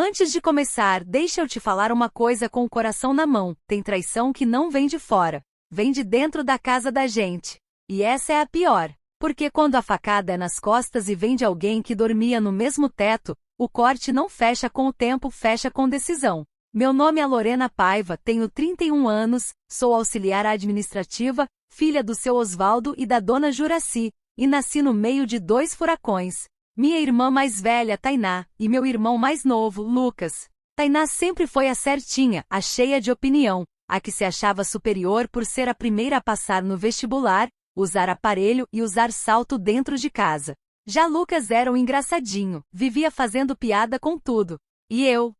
Antes de começar, deixa eu te falar uma coisa com o coração na mão. Tem traição que não vem de fora, vem de dentro da casa da gente. E essa é a pior. Porque quando a facada é nas costas e vem de alguém que dormia no mesmo teto, o corte não fecha com o tempo, fecha com decisão. Meu nome é Lorena Paiva, tenho 31 anos, sou auxiliar administrativa, filha do seu Osvaldo e da dona Juraci, e nasci no meio de 2 furacões. Minha irmã mais velha, Tainá, e meu irmão mais novo, Lucas. Tainá sempre foi a certinha, a cheia de opinião, a que se achava superior por ser a primeira a passar no vestibular, usar aparelho e usar salto dentro de casa. Já Lucas era um engraçadinho, vivia fazendo piada com tudo. E eu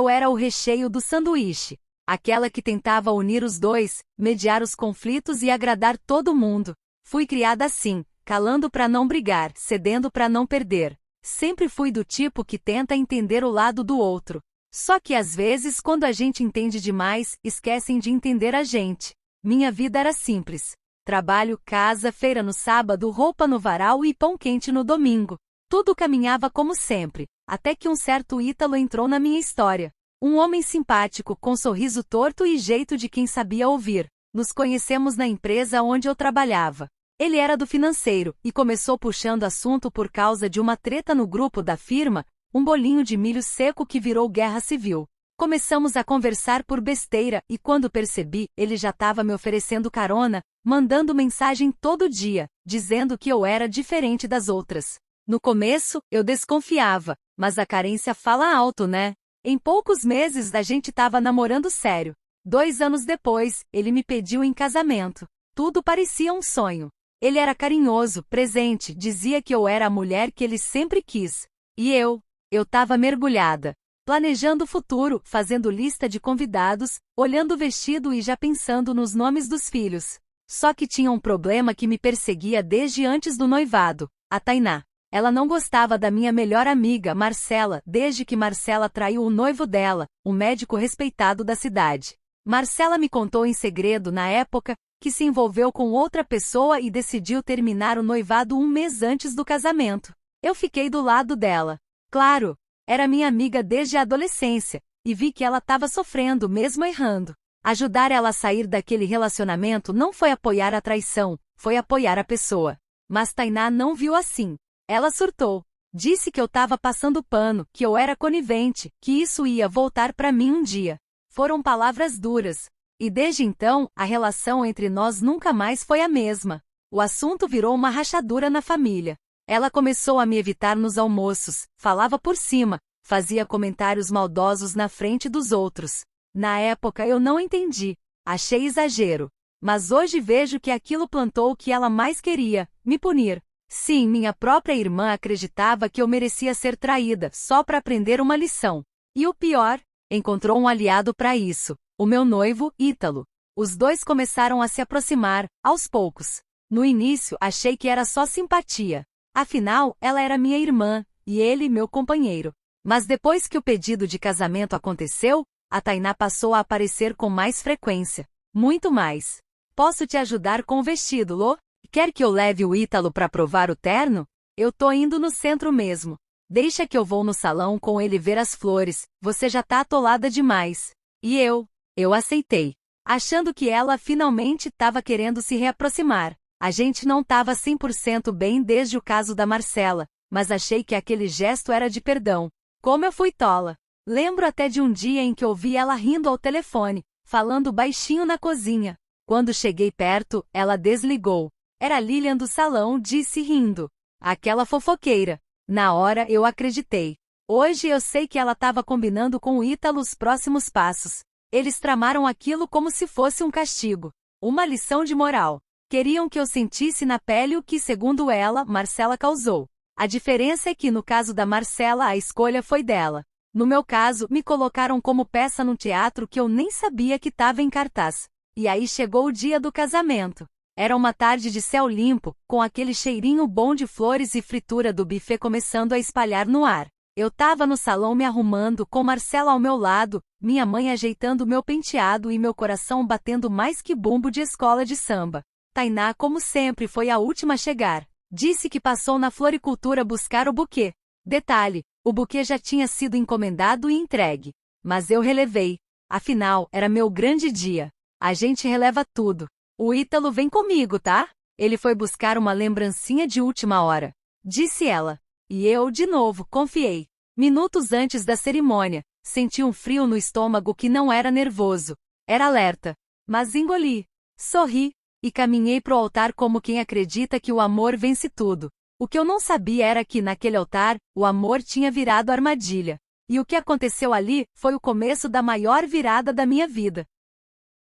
era o recheio do sanduíche. Aquela que tentava unir os dois, mediar os conflitos e agradar todo mundo. Fui criada assim, calando pra não brigar, cedendo pra não perder. Sempre fui do tipo que tenta entender o lado do outro. Só que às vezes quando a gente entende demais, esquecem de entender a gente. Minha vida era simples. Trabalho, casa, feira no sábado, roupa no varal e pão quente no domingo. Tudo caminhava como sempre, até que um certo Ítalo entrou na minha história. Um homem simpático, com sorriso torto e jeito de quem sabia ouvir. Nos conhecemos na empresa onde eu trabalhava. Ele era do financeiro, e começou puxando assunto por causa de uma treta no grupo da firma, um bolinho de milho seco que virou guerra civil. Começamos a conversar por besteira e quando percebi, ele já estava me oferecendo carona, mandando mensagem todo dia, dizendo que eu era diferente das outras. No começo, eu desconfiava, mas a carência fala alto, né? Em poucos meses a gente estava namorando sério. 2 anos depois, ele me pediu em casamento. Tudo parecia um sonho. Ele era carinhoso, presente, dizia que eu era a mulher que ele sempre quis. E eu estava mergulhada. Planejando o futuro, fazendo lista de convidados, olhando o vestido e já pensando nos nomes dos filhos. Só que tinha um problema que me perseguia desde antes do noivado, a Tainá. Ela não gostava da minha melhor amiga, Marcela, desde que Marcela traiu o noivo dela, um médico respeitado da cidade. Marcela me contou em segredo na época que se envolveu com outra pessoa e decidiu terminar o noivado 1 mês antes do casamento. Eu fiquei do lado dela. Claro, era minha amiga desde a adolescência, e vi que ela estava sofrendo mesmo errando. Ajudar ela a sair daquele relacionamento não foi apoiar a traição, foi apoiar a pessoa. Mas Tainá não viu assim. Ela surtou. Disse que eu estava passando pano, que eu era conivente, que isso ia voltar para mim um dia. Foram palavras duras. E desde então, a relação entre nós nunca mais foi a mesma. O assunto virou uma rachadura na família. Ela começou a me evitar nos almoços, falava por cima, fazia comentários maldosos na frente dos outros. Na época eu não entendi, achei exagero. Mas hoje vejo que aquilo plantou o que ela mais queria, me punir. Sim, minha própria irmã acreditava que eu merecia ser traída, só para aprender uma lição. E o pior, encontrou um aliado para isso, o meu noivo, Ítalo. Os dois começaram a se aproximar, aos poucos. No início, achei que era só simpatia. Afinal, ela era minha irmã, e ele meu companheiro. Mas depois que o pedido de casamento aconteceu, a Tainá passou a aparecer com mais frequência. Muito mais. Posso te ajudar com o vestido, Lô? Quer que eu leve o Ítalo para provar o terno? Eu tô indo no centro mesmo. Deixa que eu vou no salão com ele ver as flores, você já tá atolada demais. E eu aceitei. Achando que ela finalmente estava querendo se reaproximar. A gente não estava 100% bem desde o caso da Marcela, mas achei que aquele gesto era de perdão. Como eu fui tola. Lembro até de um dia em que ouvi ela rindo ao telefone, falando baixinho na cozinha. Quando cheguei perto, ela desligou. Era Lilian do salão, disse rindo. Aquela fofoqueira. Na hora eu acreditei. Hoje eu sei que ela estava combinando com o Ítalo os próximos passos. Eles tramaram aquilo como se fosse um castigo. Uma lição de moral. Queriam que eu sentisse na pele o que, segundo ela, Marcela causou. A diferença é que no caso da Marcela a escolha foi dela. No meu caso, me colocaram como peça num teatro que eu nem sabia que estava em cartaz. E aí chegou o dia do casamento. Era uma tarde de céu limpo, com aquele cheirinho bom de flores e fritura do buffet começando a espalhar no ar. Eu tava no salão me arrumando, com Marcela ao meu lado, minha mãe ajeitando meu penteado e meu coração batendo mais que bumbo de escola de samba. Tainá, como sempre, foi a última a chegar. Disse que passou na floricultura buscar o buquê. Detalhe, O buquê já tinha sido encomendado e entregue. Mas eu relevei. Afinal, era meu grande dia. A gente releva tudo. O Ítalo vem comigo, tá? Ele foi buscar uma lembrancinha de última hora, disse ela. E eu, de novo, confiei. Minutos antes da cerimônia, senti um frio no estômago que não era nervoso. Era alerta. Mas engoli. Sorri. E caminhei pro altar como quem acredita que o amor vence tudo. O que eu não sabia era que, naquele altar, o amor tinha virado armadilha. E o que aconteceu ali foi o começo da maior virada da minha vida.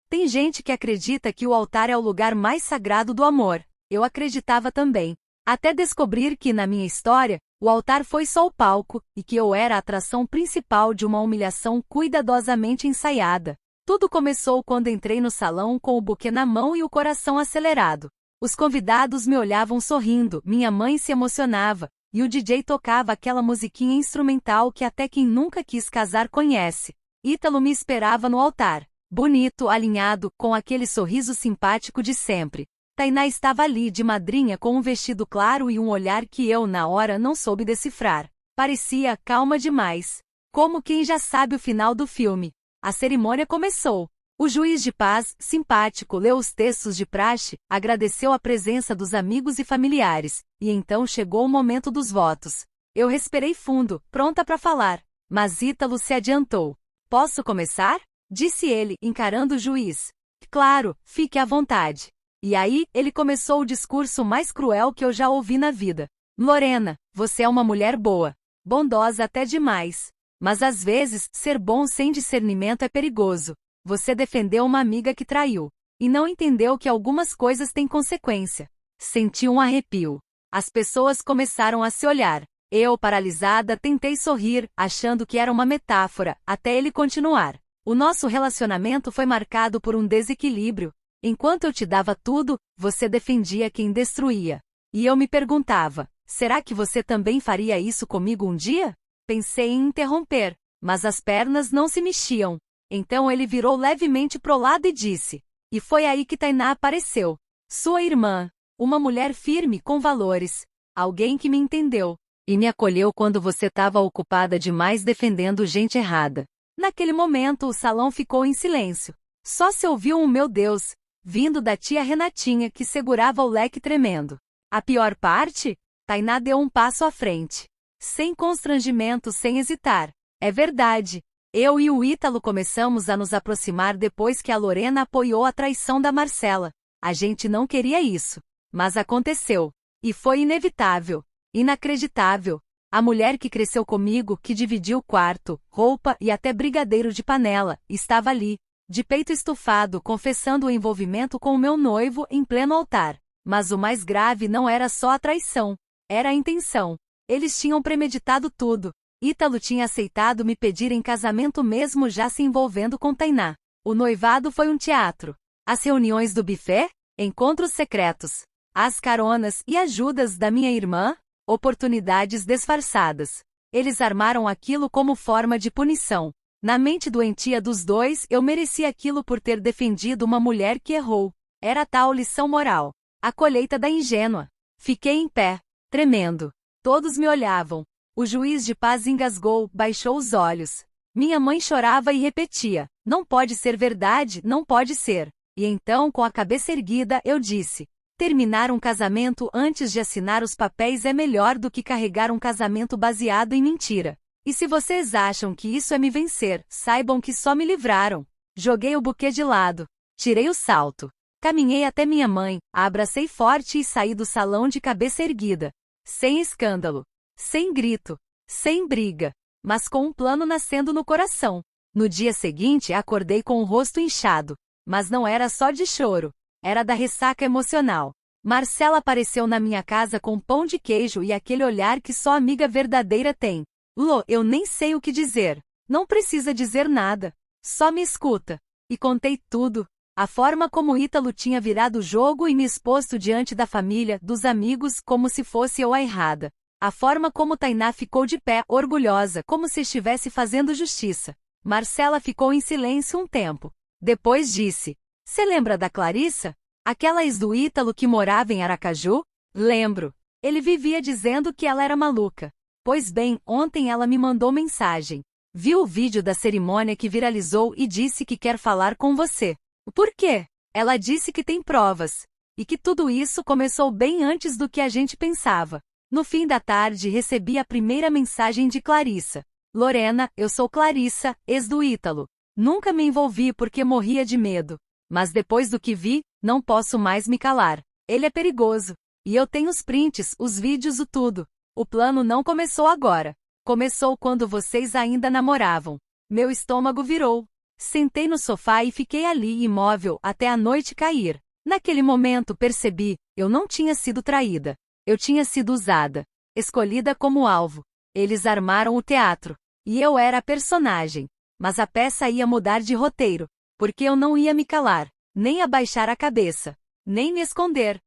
Tem gente que acredita que o altar é o lugar mais sagrado do amor. Eu acreditava também. Até descobrir que, na minha história, o altar foi só o palco, e que eu era a atração principal de uma humilhação cuidadosamente ensaiada. Tudo começou quando entrei no salão com o buquê na mão e o coração acelerado. Os convidados me olhavam sorrindo, minha mãe se emocionava, e o DJ tocava aquela musiquinha instrumental que até quem nunca quis casar conhece. Ítalo me esperava no altar, bonito, alinhado, com aquele sorriso simpático de sempre. Tainá estava ali de madrinha com um vestido claro e um olhar que eu, na hora, não soube decifrar. Parecia calma demais. Como quem já sabe o final do filme. A cerimônia começou. O juiz de paz, simpático, leu os textos de praxe, agradeceu a presença dos amigos e familiares, e então chegou o momento dos votos. Eu respirei fundo, pronta para falar, mas Ítalo se adiantou. Posso começar? Disse ele, encarando o juiz. Claro, fique à vontade. E aí, ele começou o discurso mais cruel que eu já ouvi na vida. Lorena, você é uma mulher boa, bondosa até demais. Mas às vezes, ser bom sem discernimento é perigoso. Você defendeu uma amiga que traiu. E não entendeu que algumas coisas têm consequência. Senti um arrepio. As pessoas começaram a se olhar. Eu, paralisada, tentei sorrir, achando que era uma metáfora, até ele continuar. O nosso relacionamento foi marcado por um desequilíbrio. Enquanto eu te dava tudo, você defendia quem destruía. E eu me perguntava, será que você também faria isso comigo um dia? Pensei em interromper, mas as pernas não se mexiam. Então ele virou levemente pro lado e disse. E foi aí que Tainá apareceu. Sua irmã. Uma mulher firme com valores. Alguém que me entendeu. E me acolheu quando você estava ocupada demais defendendo gente errada. Naquele momento o salão ficou em silêncio. Só se ouviu um meu Deus, vindo da tia Renatinha que segurava o leque tremendo. A pior parte? Tainá deu um passo à frente. Sem constrangimento, sem hesitar. É verdade. Eu e o Ítalo começamos a nos aproximar depois que a Lorena apoiou a traição da Marcela. A gente não queria isso. Mas aconteceu. E foi inevitável. Inacreditável. A mulher que cresceu comigo, que dividiu quarto, roupa e até brigadeiro de panela, estava ali, de peito estufado, confessando o envolvimento com o meu noivo em pleno altar. Mas o mais grave não era só a traição. Era a intenção. Eles tinham premeditado tudo. Ítalo tinha aceitado me pedir em casamento mesmo já se envolvendo com Tainá. O noivado foi um teatro. As reuniões do buffet? Encontros secretos. As caronas e ajudas da minha irmã? Oportunidades disfarçadas. Eles armaram aquilo como forma de punição. Na mente doentia dos dois, eu merecia aquilo por ter defendido uma mulher que errou. Era tal lição moral. A colheita da ingênua. Fiquei em pé, tremendo. Todos me olhavam. O juiz de paz engasgou, baixou os olhos. Minha mãe chorava e repetia, não pode ser verdade, não pode ser. E então, com a cabeça erguida, eu disse, terminar um casamento antes de assinar os papéis é melhor do que carregar um casamento baseado em mentira. E se vocês acham que isso é me vencer, saibam que só me livraram. Joguei o buquê de lado. Tirei o salto. Caminhei até minha mãe, a abracei forte e saí do salão de cabeça erguida. Sem escândalo. Sem grito. Sem briga. Mas com um plano nascendo no coração. No dia seguinte, acordei com o rosto inchado. Mas não era só de choro. Era da ressaca emocional. Marcela apareceu na minha casa com pão de queijo e aquele olhar que só amiga verdadeira tem. Lô, eu nem sei o que dizer. Não precisa dizer nada. Só me escuta. E contei tudo. A forma como Ítalo tinha virado o jogo e me exposto diante da família, dos amigos, como se fosse eu a errada. A forma como Tainá ficou de pé, orgulhosa, como se estivesse fazendo justiça. Marcela ficou em silêncio um tempo. Depois disse, "Cê lembra da Clarissa? Aquela ex do Ítalo que morava em Aracaju?" Lembro. Ele vivia dizendo que ela era maluca. Pois bem, ontem ela me mandou mensagem. Viu o vídeo da cerimônia que viralizou e disse que quer falar com você. Por quê? Ela disse que tem provas. E que tudo isso começou bem antes do que a gente pensava. No fim da tarde recebi a primeira mensagem de Clarissa. Lorena, eu sou Clarissa, ex do Ítalo. Nunca me envolvi porque morria de medo. Mas depois do que vi, não posso mais me calar. Ele é perigoso. E eu tenho os prints, os vídeos, o tudo. O plano não começou agora. Começou quando vocês ainda namoravam. Meu estômago virou. Sentei no sofá e fiquei ali imóvel até a noite cair. Naquele momento percebi, eu não tinha sido traída. Eu tinha sido usada. Escolhida como alvo. Eles armaram o teatro. E eu era a personagem. Mas a peça ia mudar de roteiro. Porque eu não ia me calar. Nem abaixar a cabeça. Nem me esconder.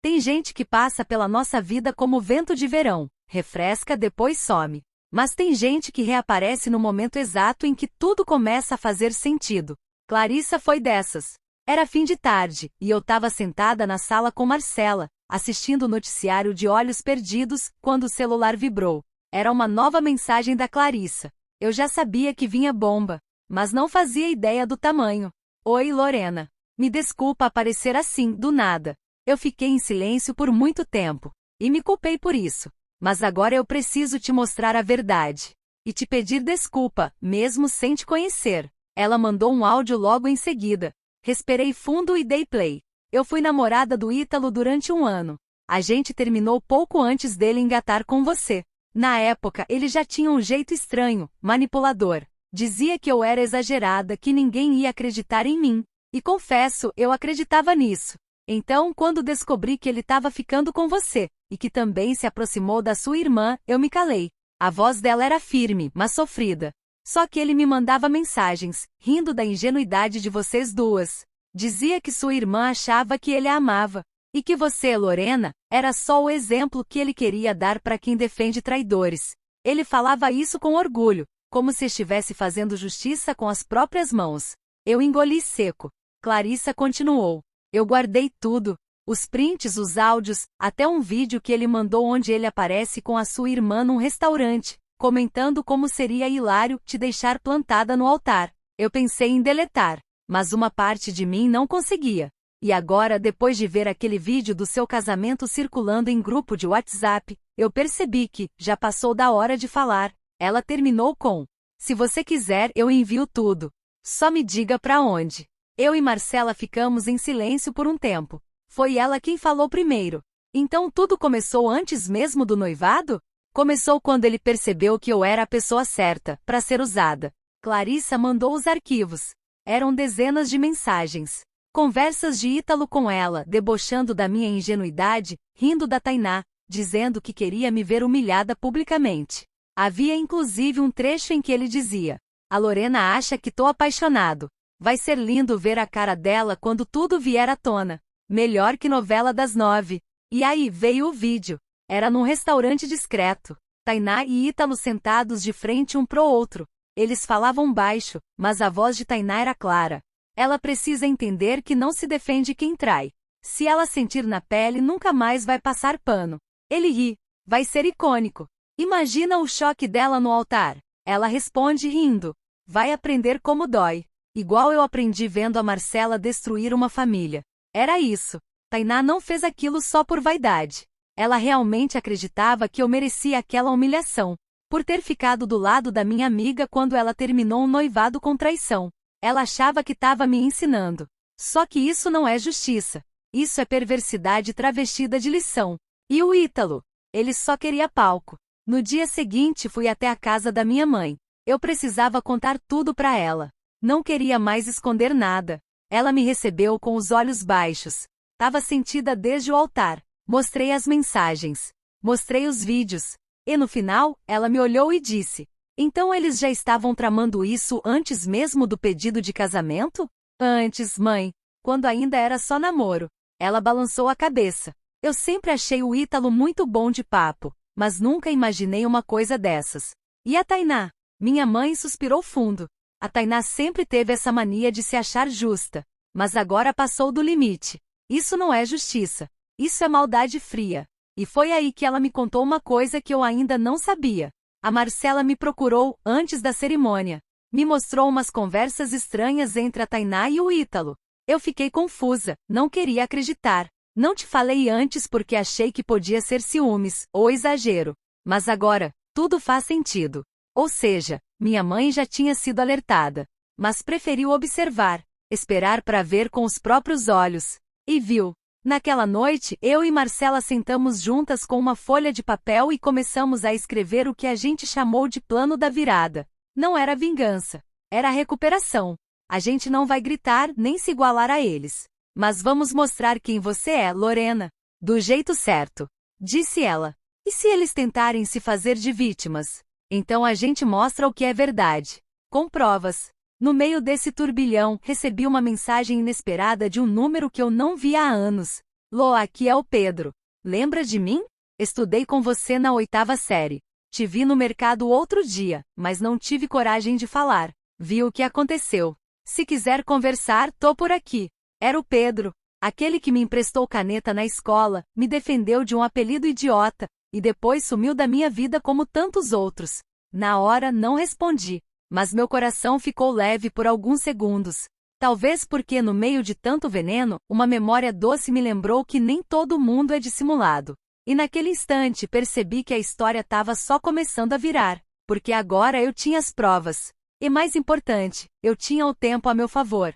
Tem gente que passa pela nossa vida como vento de verão. Refresca, depois some. Mas tem gente que reaparece no momento exato em que tudo começa a fazer sentido. Clarissa foi dessas. Era fim de tarde, e eu estava sentada na sala com Marcela, assistindo o noticiário de olhos perdidos, quando o celular vibrou. Era uma nova mensagem da Clarissa. Eu já sabia que vinha bomba, mas não fazia ideia do tamanho. Oi, Lorena. Me desculpa aparecer assim, do nada. Eu fiquei em silêncio por muito tempo, e me culpei por isso. Mas agora eu preciso te mostrar a verdade. E te pedir desculpa, mesmo sem te conhecer. Ela mandou um áudio logo em seguida. Respirei fundo e dei play. Eu fui namorada do Ítalo durante 1 ano. A gente terminou pouco antes dele engatar com você. Na época, ele já tinha um jeito estranho, manipulador. Dizia que eu era exagerada, que ninguém ia acreditar em mim. E confesso, eu acreditava nisso. Então, quando descobri que ele estava ficando com você, e que também se aproximou da sua irmã, eu me calei. A voz dela era firme, mas sofrida. Só que ele me mandava mensagens, rindo da ingenuidade de vocês duas. Dizia que sua irmã achava que ele a amava. E que você, Lorena, era só o exemplo que ele queria dar para quem defende traidores. Ele falava isso com orgulho, como se estivesse fazendo justiça com as próprias mãos. Eu engoli seco. Clarissa continuou. Eu guardei tudo. Os prints, os áudios, até um vídeo que ele mandou onde ele aparece com a sua irmã num restaurante, comentando como seria hilário te deixar plantada no altar. Eu pensei em deletar, mas uma parte de mim não conseguia. E agora, depois de ver aquele vídeo do seu casamento circulando em grupo de WhatsApp, eu percebi que já passou da hora de falar. Ela terminou com: se você quiser, eu envio tudo. Só me diga pra onde. Eu e Marcela ficamos em silêncio por um tempo. Foi ela quem falou primeiro. Então tudo começou antes mesmo do noivado? Começou quando ele percebeu que eu era a pessoa certa para ser usada. Clarissa mandou os arquivos. Eram dezenas de mensagens. Conversas de Ítalo com ela, debochando da minha ingenuidade, rindo da Tainá, dizendo que queria me ver humilhada publicamente. Havia inclusive um trecho em que ele dizia: a Lorena acha que tô apaixonado. Vai ser lindo ver a cara dela quando tudo vier à tona. Melhor que novela das 9. E aí veio o vídeo. Era num restaurante discreto. Tainá e Ítalo sentados de frente um pro outro. Eles falavam baixo, mas a voz de Tainá era clara. Ela precisa entender que não se defende quem trai. Se ela sentir na pele, nunca mais vai passar pano. Ele ri. Vai ser icônico. Imagina o choque dela no altar. Ela responde rindo. Vai aprender como dói. Igual eu aprendi vendo a Marcela destruir uma família. Era isso. Tainá não fez aquilo só por vaidade. Ela realmente acreditava que eu merecia aquela humilhação, por ter ficado do lado da minha amiga quando ela terminou um noivado com traição. Ela achava que estava me ensinando. Só que isso não é justiça. Isso é perversidade travestida de lição. E o Ítalo? Ele só queria palco. No dia seguinte fui até a casa da minha mãe. Eu precisava contar tudo para ela. Não queria mais esconder nada. Ela me recebeu com os olhos baixos. Tava sentida desde o altar. Mostrei as mensagens. Mostrei os vídeos. E no final, ela me olhou e disse: então eles já estavam tramando isso antes mesmo do pedido de casamento? Antes, mãe. Quando ainda era só namoro. Ela balançou a cabeça. Eu sempre achei o Ítalo muito bom de papo, mas nunca imaginei uma coisa dessas. E a Tainá? Minha mãe suspirou fundo. A Tainá sempre teve essa mania de se achar justa, mas agora passou do limite. Isso não é justiça. Isso é maldade fria. E foi aí que ela me contou uma coisa que eu ainda não sabia. A Marcela me procurou antes da cerimônia. Me mostrou umas conversas estranhas entre a Tainá e o Ítalo. Eu fiquei confusa, não queria acreditar. Não te falei antes porque achei que podia ser ciúmes, ou exagero. Mas agora, tudo faz sentido. Ou seja, minha mãe já tinha sido alertada. Mas preferiu observar, esperar para ver com os próprios olhos. E viu. Naquela noite, eu e Marcela sentamos juntas com uma folha de papel e começamos a escrever o que a gente chamou de plano da virada. Não era vingança. Era recuperação. A gente não vai gritar nem se igualar a eles. Mas vamos mostrar quem você é, Lorena. Do jeito certo. Disse ela. E se eles tentarem se fazer de vítimas? Então a gente mostra o que é verdade. Com provas. No meio desse turbilhão, recebi uma mensagem inesperada de um número que eu não via há anos. Lô, aqui é o Pedro. Lembra de mim? Estudei com você na 8ª série. Te vi no mercado outro dia, mas não tive coragem de falar. Vi o que aconteceu. Se quiser conversar, tô por aqui. Era o Pedro, aquele que me emprestou caneta na escola, me defendeu de um apelido idiota, e depois sumiu da minha vida como tantos outros. Na hora não respondi, mas meu coração ficou leve por alguns segundos. Talvez porque no meio de tanto veneno, uma memória doce me lembrou que nem todo mundo é dissimulado. E naquele instante percebi que a história estava só começando a virar, porque agora eu tinha as provas. E mais importante, eu tinha o tempo a meu favor.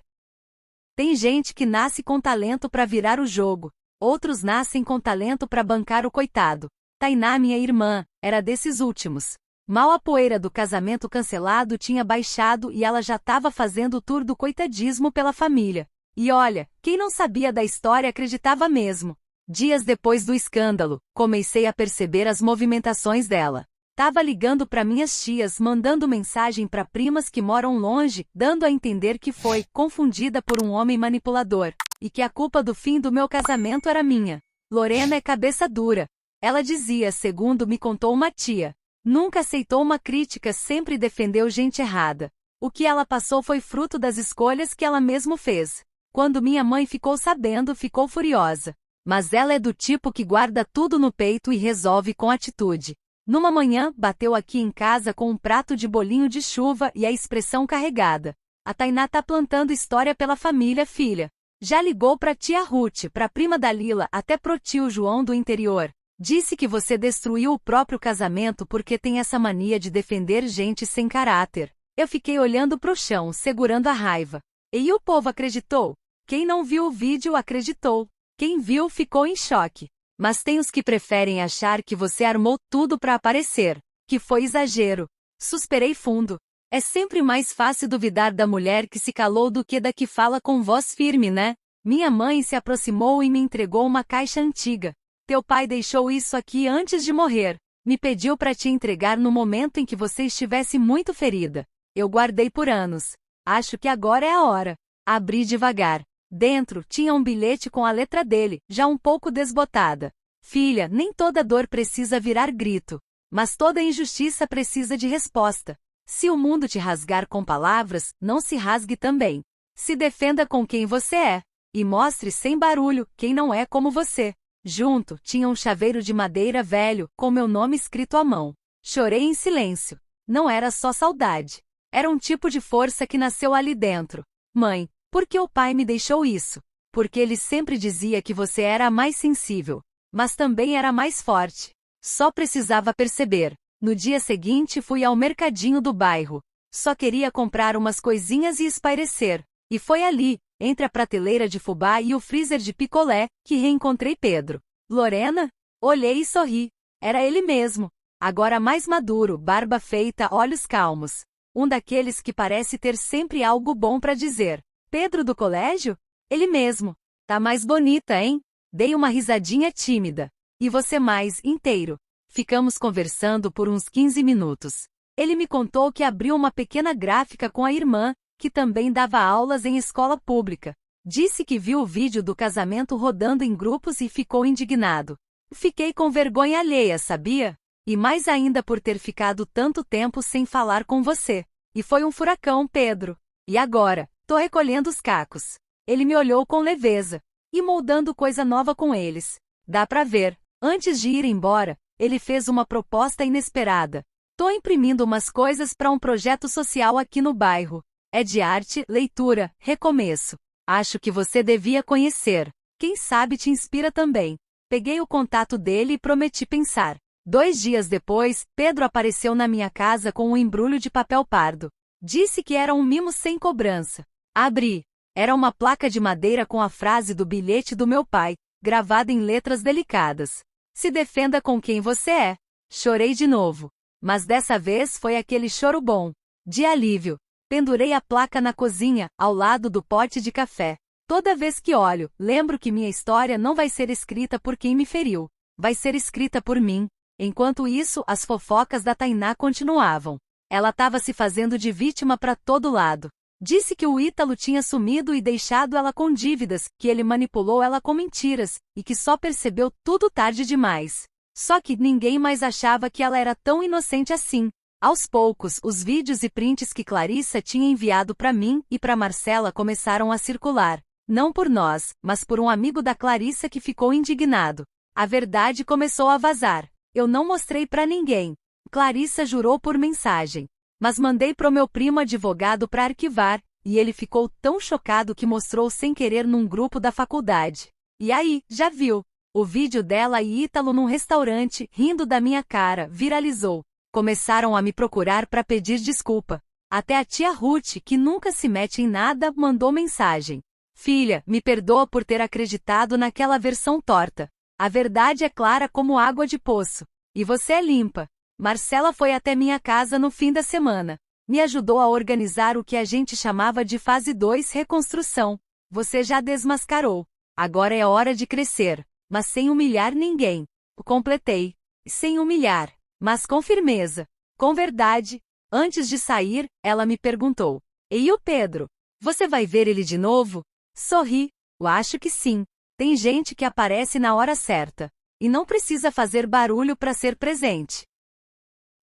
Tem gente que nasce com talento para virar o jogo, outros nascem com talento para bancar o coitado. Tainá, minha irmã, era desses últimos. Mal a poeira do casamento cancelado tinha baixado e ela já estava fazendo o tour do coitadismo pela família. E olha, quem não sabia da história acreditava mesmo. Dias depois do escândalo, comecei a perceber as movimentações dela. Tava ligando para minhas tias, mandando mensagem para primas que moram longe, dando a entender que foi confundida por um homem manipulador, e que a culpa do fim do meu casamento era minha. Lorena é cabeça dura. Ela dizia, segundo me contou uma tia. Nunca aceitou uma crítica, sempre defendeu gente errada. O que ela passou foi fruto das escolhas que ela mesma fez. Quando minha mãe ficou sabendo, ficou furiosa. Mas ela é do tipo que guarda tudo no peito e resolve com atitude. Numa manhã, bateu aqui em casa com um prato de bolinho de chuva e a expressão carregada. A Tainá tá plantando história pela família, filha. Já ligou pra tia Ruth, pra prima Dalila, até pro tio João do interior. Disse que você destruiu o próprio casamento porque tem essa mania de defender gente sem caráter. Eu fiquei olhando pro chão, segurando a raiva. E o povo acreditou? Quem não viu o vídeo acreditou. Quem viu ficou em choque. Mas tem os que preferem achar que você armou tudo para aparecer, que foi exagero. Suspirei fundo. É sempre mais fácil duvidar da mulher que se calou do que da que fala com voz firme, né? Minha mãe se aproximou e me entregou uma caixa antiga. Teu pai deixou isso aqui antes de morrer. Me pediu para te entregar no momento em que você estivesse muito ferida. Eu guardei por anos. Acho que agora é a hora. Abri devagar. Dentro, tinha um bilhete com a letra dele, já um pouco desbotada. Filha, nem toda dor precisa virar grito. Mas toda injustiça precisa de resposta. Se o mundo te rasgar com palavras, não se rasgue também. Se defenda com quem você é. E mostre sem barulho quem não é como você. Junto, tinha um chaveiro de madeira velho, com meu nome escrito à mão. Chorei em silêncio. Não era só saudade. Era um tipo de força que nasceu ali dentro. Mãe, por que o pai me deixou isso? Porque ele sempre dizia que você era a mais sensível. Mas também era mais forte. Só precisava perceber. No dia seguinte fui ao mercadinho do bairro. Só queria comprar umas coisinhas e espairecer. E foi ali, entre a prateleira de fubá e o freezer de picolé, que reencontrei Pedro. Lorena? Olhei e sorri. Era ele mesmo. Agora mais maduro, barba feita, olhos calmos. Um daqueles que parece ter sempre algo bom para dizer. Pedro do colégio? Ele mesmo. Tá mais bonita, hein? Dei uma risadinha tímida. E você mais, inteiro. Ficamos conversando por uns 15 minutos. Ele me contou que abriu uma pequena gráfica com a irmã, que também dava aulas em escola pública. Disse que viu o vídeo do casamento rodando em grupos e ficou indignado. Fiquei com vergonha alheia, sabia? E mais ainda por ter ficado tanto tempo sem falar com você. E foi um furacão, Pedro. E agora? Tô recolhendo os cacos. Ele me olhou com leveza. E moldando coisa nova com eles. Dá pra ver. Antes de ir embora, ele fez uma proposta inesperada. Tô imprimindo umas coisas para um projeto social aqui no bairro. É de arte, leitura, recomeço. Acho que você devia conhecer. Quem sabe te inspira também. Peguei o contato dele e prometi pensar. 2 dias depois, Pedro apareceu na minha casa com um embrulho de papel pardo. Disse que era um mimo sem cobrança. Abri. Era uma placa de madeira com a frase do bilhete do meu pai, gravada em letras delicadas. Se defenda com quem você é. Chorei de novo. Mas dessa vez foi aquele choro bom. De alívio. Pendurei a placa na cozinha, ao lado do pote de café. Toda vez que olho, lembro que minha história não vai ser escrita por quem me feriu. Vai ser escrita por mim. Enquanto isso, as fofocas da Tainá continuavam. Ela estava se fazendo de vítima para todo lado. Disse que o Ítalo tinha sumido e deixado ela com dívidas, que ele manipulou ela com mentiras, e que só percebeu tudo tarde demais. Só que ninguém mais achava que ela era tão inocente assim. Aos poucos, os vídeos e prints que Clarissa tinha enviado para mim e para Marcela começaram a circular. Não por nós, mas por um amigo da Clarissa que ficou indignado. A verdade começou a vazar. Eu não mostrei para ninguém. Clarissa jurou por mensagem. Mas mandei pro meu primo advogado para arquivar, e ele ficou tão chocado que mostrou sem querer num grupo da faculdade. E aí, já viu? O vídeo dela e Ítalo num restaurante, rindo da minha cara, viralizou. Começaram a me procurar para pedir desculpa. Até a tia Ruth, que nunca se mete em nada, mandou mensagem. Filha, me perdoa por ter acreditado naquela versão torta. A verdade é clara como água de poço. E você é limpa. Marcela foi até minha casa no fim da semana. Me ajudou a organizar o que a gente chamava de fase 2 reconstrução. Você já desmascarou. Agora é hora de crescer. Mas sem humilhar ninguém. Completei. Sem humilhar. Mas com firmeza. Com verdade. Antes de sair, ela me perguntou. E o Pedro? Você vai ver ele de novo? Sorri. Eu acho que sim. Tem gente que aparece na hora certa. E não precisa fazer barulho para ser presente.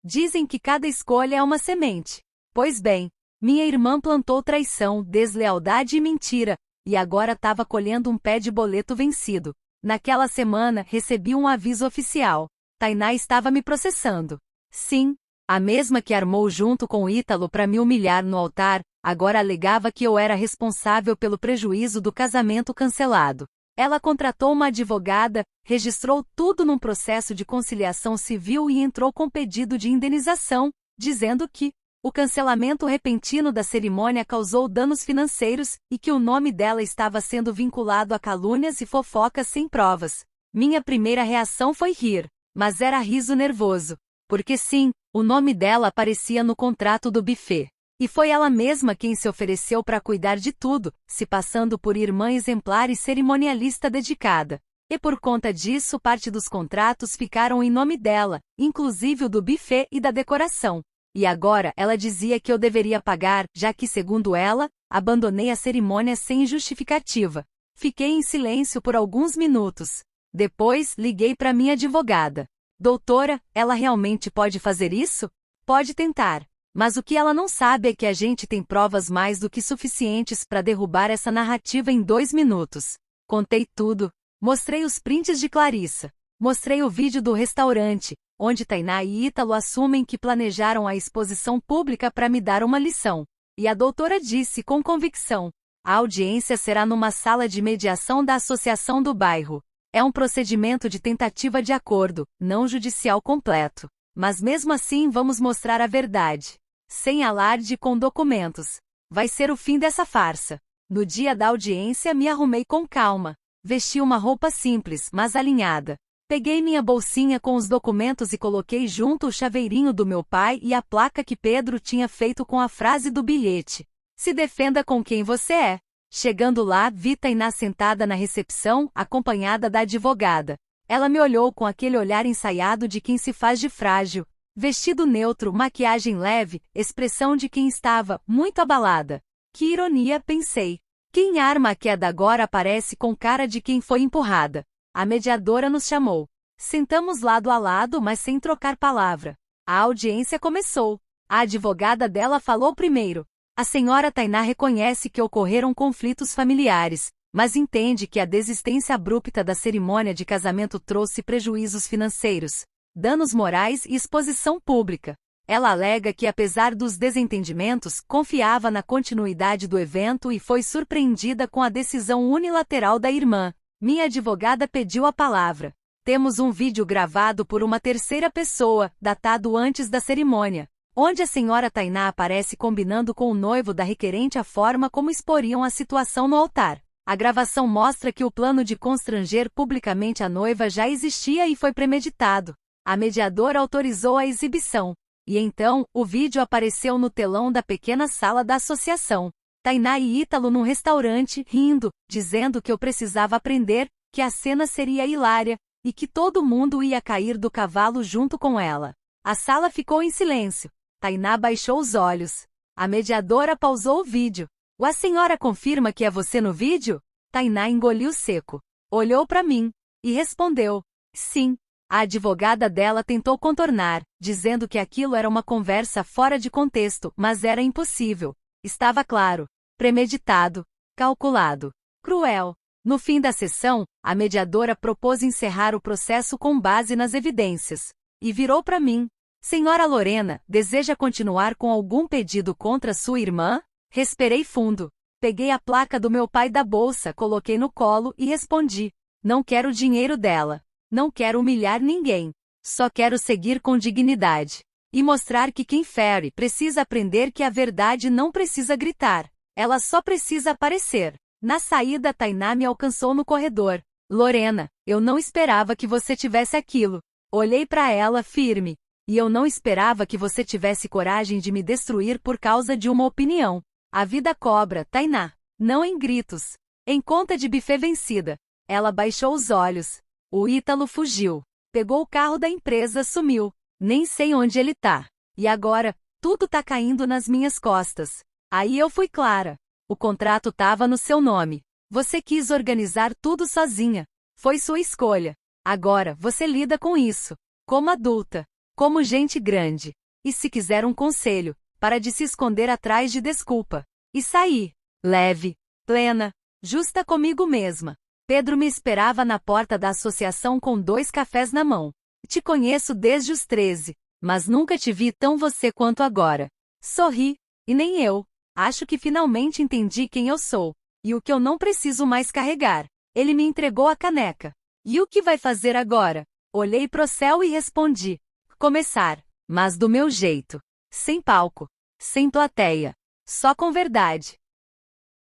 Dizem que cada escolha é uma semente. Pois bem, minha irmã plantou traição, deslealdade e mentira, e agora estava colhendo um pé de boleto vencido. Naquela semana, recebi um aviso oficial. Tainá estava me processando. Sim, a mesma que armou junto com Ítalo para me humilhar no altar, agora alegava que eu era responsável pelo prejuízo do casamento cancelado. Ela contratou uma advogada, registrou tudo num processo de conciliação civil e entrou com pedido de indenização, dizendo que o cancelamento repentino da cerimônia causou danos financeiros e que o nome dela estava sendo vinculado a calúnias e fofocas sem provas. Minha primeira reação foi rir, mas era riso nervoso, porque sim, o nome dela aparecia no contrato do buffet. E foi ela mesma quem se ofereceu para cuidar de tudo, se passando por irmã exemplar e cerimonialista dedicada. E por conta disso parte dos contratos ficaram em nome dela, inclusive o do buffet e da decoração. E agora ela dizia que eu deveria pagar, já que, segundo ela, abandonei a cerimônia sem justificativa. Fiquei em silêncio por alguns minutos. Depois, liguei para minha advogada. Doutora, ela realmente pode fazer isso? Pode tentar. Mas o que ela não sabe é que a gente tem provas mais do que suficientes para derrubar essa narrativa em 2 minutos. Contei tudo. Mostrei os prints de Clarissa. Mostrei o vídeo do restaurante, onde Tainá e Ítalo assumem que planejaram a exposição pública para me dar uma lição. E a doutora disse com convicção: a audiência será numa sala de mediação da Associação do Bairro. É um procedimento de tentativa de acordo, não judicial completo. Mas mesmo assim vamos mostrar a verdade. Sem alarde e com documentos. Vai ser o fim dessa farsa. No dia da audiência me arrumei com calma. Vesti uma roupa simples, mas alinhada. Peguei minha bolsinha com os documentos e coloquei junto o chaveirinho do meu pai e a placa que Pedro tinha feito com a frase do bilhete. Se defenda com quem você é. Chegando lá, vi Tainá sentada na recepção, acompanhada da advogada. Ela me olhou com aquele olhar ensaiado de quem se faz de frágil. Vestido neutro, maquiagem leve, expressão de quem estava muito abalada. Que ironia, pensei. Quem arma a queda agora aparece com cara de quem foi empurrada. A mediadora nos chamou. Sentamos lado a lado, mas sem trocar palavra. A audiência começou. A advogada dela falou primeiro. A senhora Tainá reconhece que ocorreram conflitos familiares, mas entende que a desistência abrupta da cerimônia de casamento trouxe prejuízos financeiros, danos morais e exposição pública. Ela alega que, apesar dos desentendimentos, confiava na continuidade do evento e foi surpreendida com a decisão unilateral da irmã. Minha advogada pediu a palavra. Temos um vídeo gravado por uma terceira pessoa, datado antes da cerimônia, onde a senhora Tainá aparece combinando com o noivo da requerente a forma como exporiam a situação no altar. A gravação mostra que o plano de constranger publicamente a noiva já existia e foi premeditado. A mediadora autorizou a exibição. E então, o vídeo apareceu no telão da pequena sala da associação. Tainá e Ítalo num restaurante, rindo, dizendo que eu precisava aprender, que a cena seria hilária, e que todo mundo ia cair do cavalo junto com ela. A sala ficou em silêncio. Tainá baixou os olhos. A mediadora pausou o vídeo. A senhora confirma que é você no vídeo? Tainá engoliu seco. Olhou para mim. E respondeu. Sim. A advogada dela tentou contornar, dizendo que aquilo era uma conversa fora de contexto, mas era impossível. Estava claro. Premeditado. Calculado. Cruel. No fim da sessão, a mediadora propôs encerrar o processo com base nas evidências. E virou para mim. Senhora Lorena, deseja continuar com algum pedido contra sua irmã? Respirei fundo. Peguei a placa do meu pai da bolsa, coloquei no colo e respondi. Não quero o dinheiro dela. Não quero humilhar ninguém. Só quero seguir com dignidade. E mostrar que quem fere precisa aprender que a verdade não precisa gritar. Ela só precisa aparecer. Na saída, Tainá me alcançou no corredor. Lorena, eu não esperava que você tivesse aquilo. Olhei para ela firme. E eu não esperava que você tivesse coragem de me destruir por causa de uma opinião. A vida cobra, Tainá. Não em gritos. Em conta de buffet vencida. Ela baixou os olhos. O Ítalo fugiu. Pegou o carro da empresa, sumiu. Nem sei onde ele tá. E agora, tudo tá caindo nas minhas costas. Aí eu fui clara. O contrato tava no seu nome. Você quis organizar tudo sozinha. Foi sua escolha. Agora, você lida com isso. Como adulta. Como gente grande. E se quiser um conselho, para de se esconder atrás de desculpa. E sair. Leve. Plena. Justa comigo mesma. Pedro me esperava na porta da associação com 2 cafés na mão. Te conheço desde os 13, mas nunca te vi tão você quanto agora. Sorri. E nem eu. Acho que finalmente entendi quem eu sou. E o que eu não preciso mais carregar. Ele me entregou a caneca. E o que vai fazer agora? Olhei pro céu e respondi. Começar. Mas do meu jeito. Sem palco. Sem plateia. Só com verdade.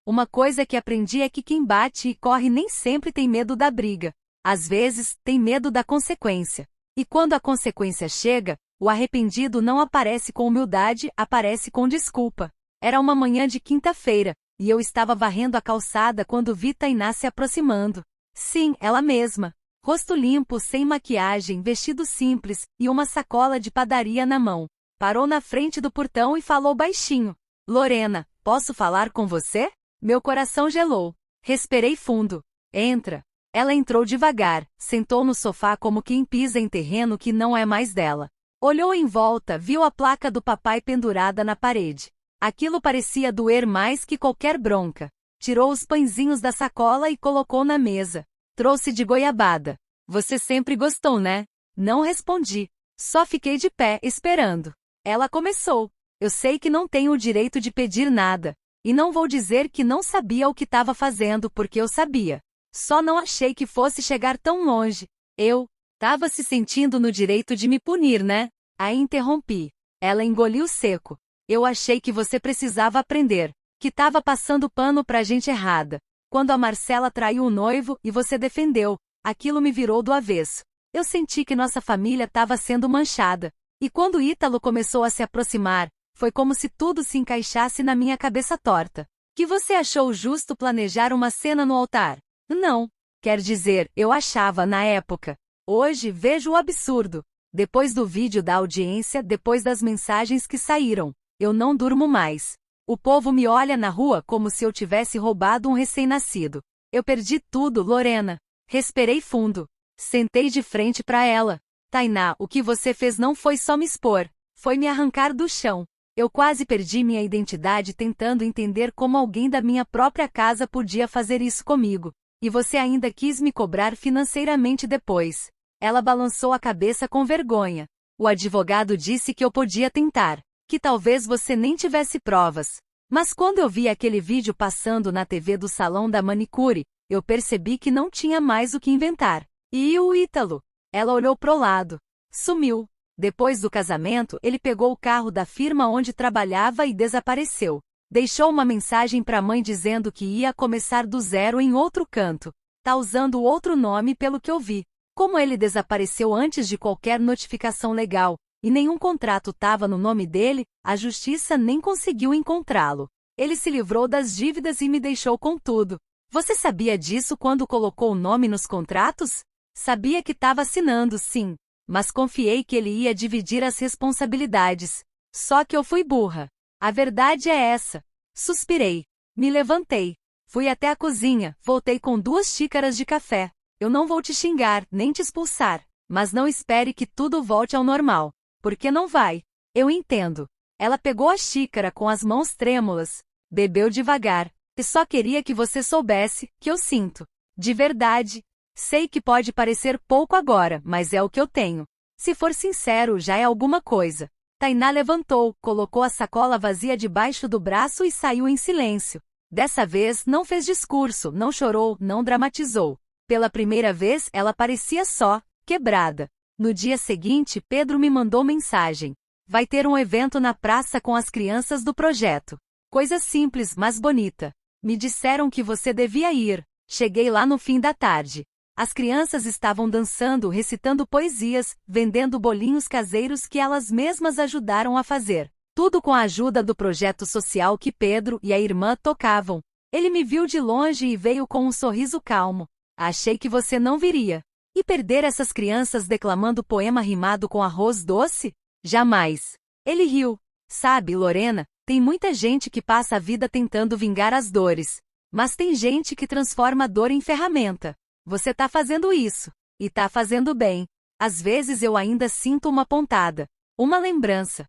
Uma coisa que aprendi é que quem bate e corre nem sempre tem medo da briga. Às vezes, tem medo da consequência. E quando a consequência chega, o arrependido não aparece com humildade, aparece com desculpa. Era uma manhã de quinta-feira, e eu estava varrendo a calçada quando vi Tainá se aproximando. Sim, ela mesma. Rosto limpo, sem maquiagem, vestido simples, e uma sacola de padaria na mão. Parou na frente do portão e falou baixinho. Lorena, posso falar com você? Meu coração gelou. Respirei fundo. Entra. Ela entrou devagar, sentou no sofá como quem pisa em terreno que não é mais dela. Olhou em volta, viu a placa do papai pendurada na parede. Aquilo parecia doer mais que qualquer bronca. Tirou os pãezinhos da sacola e colocou na mesa. Trouxe de goiabada. Você sempre gostou, né? Não respondi. Só fiquei de pé, esperando. Ela começou. Eu sei que não tenho o direito de pedir nada. E não vou dizer que não sabia o que estava fazendo porque eu sabia. Só não achei que fosse chegar tão longe. Eu tava se sentindo no direito de me punir, né? Aí interrompi. Ela engoliu seco. Eu achei que você precisava aprender. Que tava passando pano pra gente errada. Quando a Marcela traiu o noivo e você defendeu, aquilo me virou do avesso. Eu senti que nossa família tava sendo manchada. E quando Ítalo começou a se aproximar, foi como se tudo se encaixasse na minha cabeça torta. Que você achou justo planejar uma cena no altar? Não. Quer dizer, eu achava na época. Hoje vejo o absurdo. Depois do vídeo da audiência, depois das mensagens que saíram, eu não durmo mais. O povo me olha na rua como se eu tivesse roubado um recém-nascido. Eu perdi tudo, Lorena. Respirei fundo. Sentei de frente para ela. Tainá, o que você fez não foi só me expor, foi me arrancar do chão. Eu quase perdi minha identidade tentando entender como alguém da minha própria casa podia fazer isso comigo. E você ainda quis me cobrar financeiramente depois. Ela balançou a cabeça com vergonha. O advogado disse que eu podia tentar, que talvez você nem tivesse provas. Mas quando eu vi aquele vídeo passando na TV do salão da manicure, eu percebi que não tinha mais o que inventar. E o Ítalo? Ela olhou pro lado. Sumiu. Depois do casamento, ele pegou o carro da firma onde trabalhava e desapareceu. Deixou uma mensagem para a mãe dizendo que ia começar do zero em outro canto. Tá usando outro nome pelo que eu vi. Como ele desapareceu antes de qualquer notificação legal, e nenhum contrato estava no nome dele, a justiça nem conseguiu encontrá-lo. Ele se livrou das dívidas e me deixou com tudo. Você sabia disso quando colocou o nome nos contratos? Sabia que estava assinando, sim. Mas confiei que ele ia dividir as responsabilidades. Só que eu fui burra. A verdade é essa. Suspirei. Me levantei. Fui até a cozinha, voltei com 2 xícaras de café. Eu não vou te xingar, nem te expulsar. Mas não espere que tudo volte ao normal. Porque não vai. Eu entendo. Ela pegou a xícara com as mãos trêmulas. Bebeu devagar. E só queria que você soubesse que eu sinto. De verdade. Sei que pode parecer pouco agora, mas é o que eu tenho. Se for sincero, já é alguma coisa. Tainá levantou, colocou a sacola vazia debaixo do braço e saiu em silêncio. Dessa vez, não fez discurso, não chorou, não dramatizou. Pela primeira vez, ela parecia só, quebrada. No dia seguinte, Pedro me mandou mensagem. Vai ter um evento na praça com as crianças do projeto. Coisa simples, mas bonita. Me disseram que você devia ir. Cheguei lá no fim da tarde. As crianças estavam dançando, recitando poesias, vendendo bolinhos caseiros que elas mesmas ajudaram a fazer. Tudo com a ajuda do projeto social que Pedro e a irmã tocavam. Ele me viu de longe e veio com um sorriso calmo. Achei que você não viria. E perder essas crianças declamando poema rimado com arroz doce? Jamais. Ele riu. Sabe, Lorena, tem muita gente que passa a vida tentando vingar as dores. Mas tem gente que transforma a dor em ferramenta. Você tá fazendo isso. E tá fazendo bem. Às vezes eu ainda sinto uma pontada. Uma lembrança.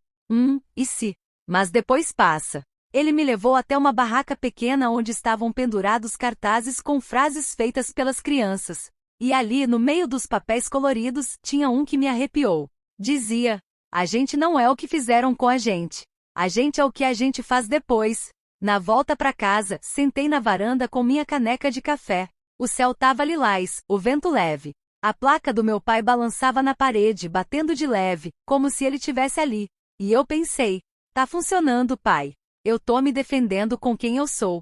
E se? Mas depois passa. Ele me levou até uma barraca pequena onde estavam pendurados cartazes com frases feitas pelas crianças. E ali, no meio dos papéis coloridos, tinha um que me arrepiou. Dizia: a gente não é o que fizeram com a gente. A gente é o que a gente faz depois. Na volta pra casa, sentei na varanda com minha caneca de café. O céu tava lilás, o vento leve. A placa do meu pai balançava na parede, batendo de leve, como se ele tivesse ali. E eu pensei: tá funcionando, pai. Eu tô me defendendo com quem eu sou.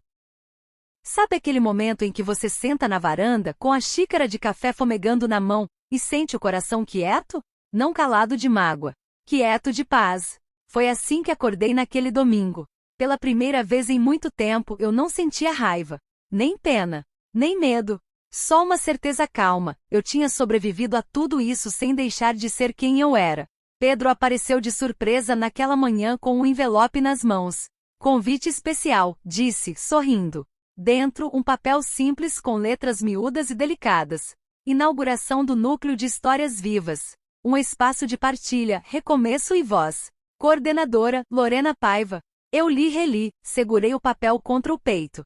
Sabe aquele momento em que você senta na varanda, com a xícara de café fumegando na mão, e sente o coração quieto? Não calado de mágoa. Quieto de paz. Foi assim que acordei naquele domingo. Pela primeira vez em muito tempo eu não sentia raiva. Nem pena. Nem medo. Só uma certeza calma. Eu tinha sobrevivido a tudo isso sem deixar de ser quem eu era. Pedro apareceu de surpresa naquela manhã com um envelope nas mãos. Convite especial, disse, sorrindo. Dentro, um papel simples com letras miúdas e delicadas. Inauguração do Núcleo de Histórias Vivas. Um espaço de partilha, recomeço e voz. Coordenadora, Lorena Paiva. Eu li e reli, segurei o papel contra o peito.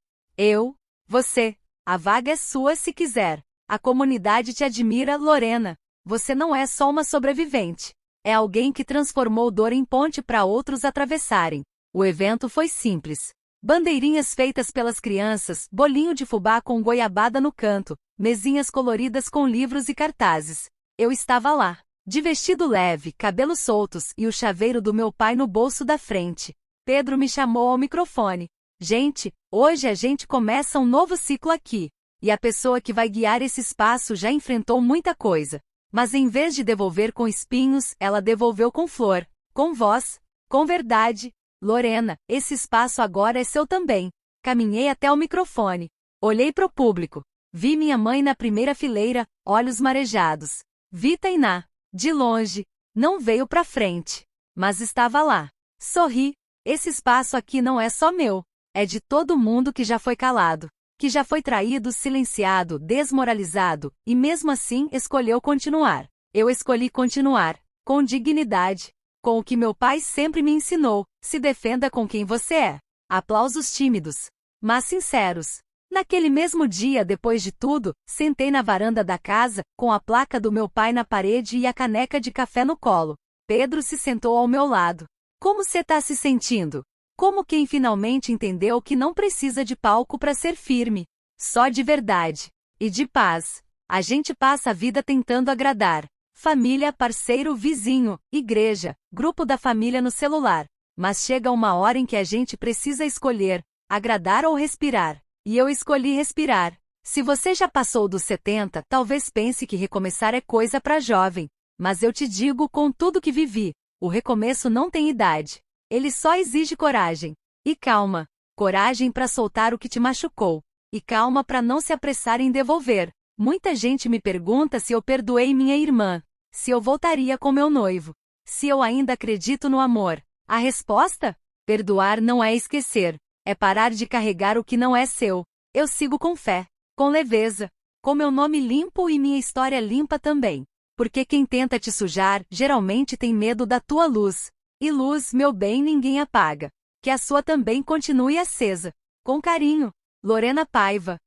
Você. A vaga é sua se quiser. A comunidade te admira, Lorena. Você não é só uma sobrevivente. É alguém que transformou dor em ponte para outros atravessarem. O evento foi simples. Bandeirinhas feitas pelas crianças, bolinho de fubá com goiabada no canto, mesinhas coloridas com livros e cartazes. Eu estava lá, de vestido leve, cabelos soltos e o chaveiro do meu pai no bolso da frente. Pedro me chamou ao microfone. Gente, hoje a gente começa um novo ciclo aqui. E a pessoa que vai guiar esse espaço já enfrentou muita coisa. Mas em vez de devolver com espinhos, ela devolveu com flor, com voz, com verdade. Lorena, esse espaço agora é seu também. Caminhei até o microfone. Olhei pro público. Vi minha mãe na primeira fileira, olhos marejados. Vi Tainá, de longe. Não veio pra frente. Mas estava lá. Sorri. Esse espaço aqui não é só meu. É de todo mundo que já foi calado. Que já foi traído, silenciado, desmoralizado, e mesmo assim escolheu continuar. Eu escolhi continuar. Com dignidade. Com o que meu pai sempre me ensinou: se defenda com quem você é. Aplausos tímidos, mas sinceros. Naquele mesmo dia, depois de tudo, sentei na varanda da casa, com a placa do meu pai na parede e a caneca de café no colo. Pedro se sentou ao meu lado. Como você tá se sentindo? Como quem finalmente entendeu que não precisa de palco para ser firme. Só de verdade. E de paz. A gente passa a vida tentando agradar. Família, parceiro, vizinho, igreja, grupo da família no celular. Mas chega uma hora em que a gente precisa escolher, agradar ou respirar. E eu escolhi respirar. Se você já passou dos 70, talvez pense que recomeçar é coisa para jovem. Mas eu te digo com tudo que vivi, o recomeço não tem idade. Ele só exige coragem. E calma. Coragem para soltar o que te machucou. E calma para não se apressar em devolver. Muita gente me pergunta se eu perdoei minha irmã, se eu voltaria com meu noivo, se eu ainda acredito no amor. A resposta? Perdoar não é esquecer, é parar de carregar o que não é seu. Eu sigo com fé, com leveza, com meu nome limpo e minha história limpa também. Porque quem tenta te sujar, geralmente tem medo da tua luz. E luz, meu bem, ninguém apaga. Que a sua também continue acesa. Com carinho, Lorena Paiva.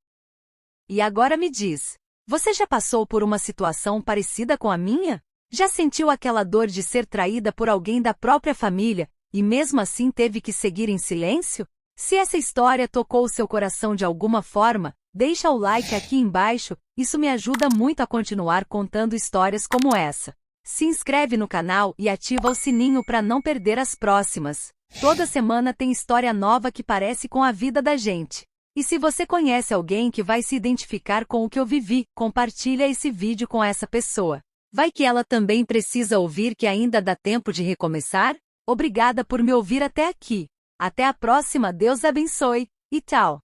E agora me diz, você já passou por uma situação parecida com a minha? Já sentiu aquela dor de ser traída por alguém da própria família, e mesmo assim teve que seguir em silêncio? Se essa história tocou o seu coração de alguma forma, deixa o like aqui embaixo, isso me ajuda muito a continuar contando histórias como essa. Se inscreve no canal e ativa o sininho para não perder as próximas. Toda semana tem história nova que parece com a vida da gente. E se você conhece alguém que vai se identificar com o que eu vivi, compartilha esse vídeo com essa pessoa. Vai que ela também precisa ouvir que ainda dá tempo de recomeçar? Obrigada por me ouvir até aqui. Até a próxima, Deus abençoe, e tchau!